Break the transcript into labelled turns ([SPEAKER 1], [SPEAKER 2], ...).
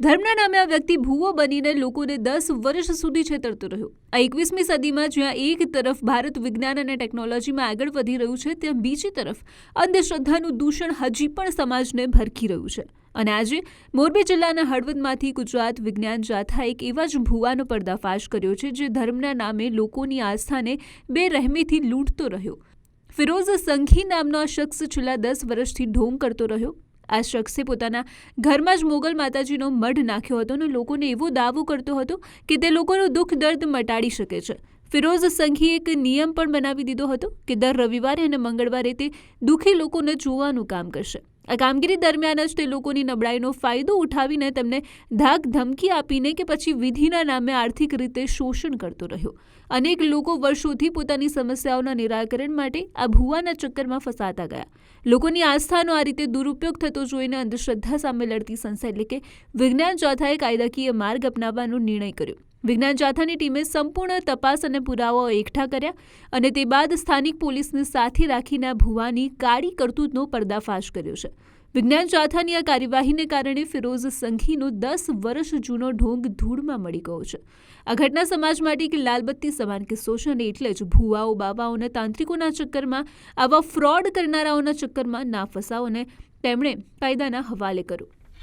[SPEAKER 1] ધર્મના નામે આ વ્યક્તિ ભૂવો બનીને લોકોને 10 વર્ષ સુધી છેતરતો રહ્યો। આ 21મી સદીમાં જ્યાં એક તરફ ભારત વિજ્ઞાન અને ટેકનોલોજીમાં આગળ વધી રહ્યું છે, ત્યાં બીજી તરફ અંધશ્રદ્ધાનું દૂષણ હજી પણ સમાજને ભરખી રહ્યું છે। અને આજે મોરબી જિલ્લાના હળવદમાંથી ગુજરાત વિજ્ઞાન જાથા એક એવા જ ભૂવાનો પર્દાફાશ કર્યો છે, જે ધર્મના નામે લોકોની આસ્થાને બેરહેમીથી લૂંટતો રહ્યો। ફિરોઝ સંઘી નામનો આ શખ્સ છેલ્લા 10 વર્ષથી ઢોંગ કરતો રહ્યો। આ શખ્સે પોતાના ઘરમાં જ મોગલ માતાજીનો મઢ નાખ્યો હતો અને લોકોને એવો દાવો કરતો હતો કે તે લોકોનું દુઃખ દર્દ મટાડી શકે છે। ફિરોઝ સંઘીએ એક નિયમ પણ બનાવી દીધો હતો કે દર રવિવારે અને મંગળવારે તે દુઃખી લોકોને જોવાનું કામ કરશે। આ કામગીરી દરમિયાન જ તે લોકોની નબળાઈનો ફાયદો ઉઠાવીને તેમને ધાક ધમકી આપીને કે પછી વિધિના નામે આર્થિક રીતે શોષણ કરતો રહ્યો। અનેક લોકો વર્ષોથી પોતાની સમસ્યાઓના નિરાકરણ માટે આ ભૂવાના ચક્કરમાં ફસાતા ગયા। લોકોની આસ્થાનો આ રીતે દુરુપયોગ થતો જોઈને અંધશ્રદ્ધા સામે લડતી સંસ્થા એટલે કે વિજ્ઞાન જાથાએ કાયદાકીય માર્ગ અપનાવવાનો નિર્ણય કર્યો। વિજ્ઞાન જાથાની ટીમે સંપૂર્ણ તપાસ અને પુરાવાઓ એકઠા કર્યા અને તે બાદ સ્થાનિક પોલીસને સાથે રાખીને આ ભૂવાની કાળી કરતૂતનો પર્દાફાશ કર્યો છે। વિજ્ઞાન જાથાની આ કાર્યવાહીને કારણે ફિરોઝ સંઘીનો 10 વર્ષ જૂનો ઢોંગ ધૂળમાં મળી ગયો છે। આ ઘટના સમાજ માટે એક લાલબત્તી સમાન કિસ્સો છે અને એટલે જ ભૂવાઓ, બાવાઓ અને તાંત્રિકોના ચક્કરમાં, આવા ફ્રોડ કરનારાઓના ચક્કરમાં ના ફસાઓ અને તેમણે કાયદાના હવાલે કરો।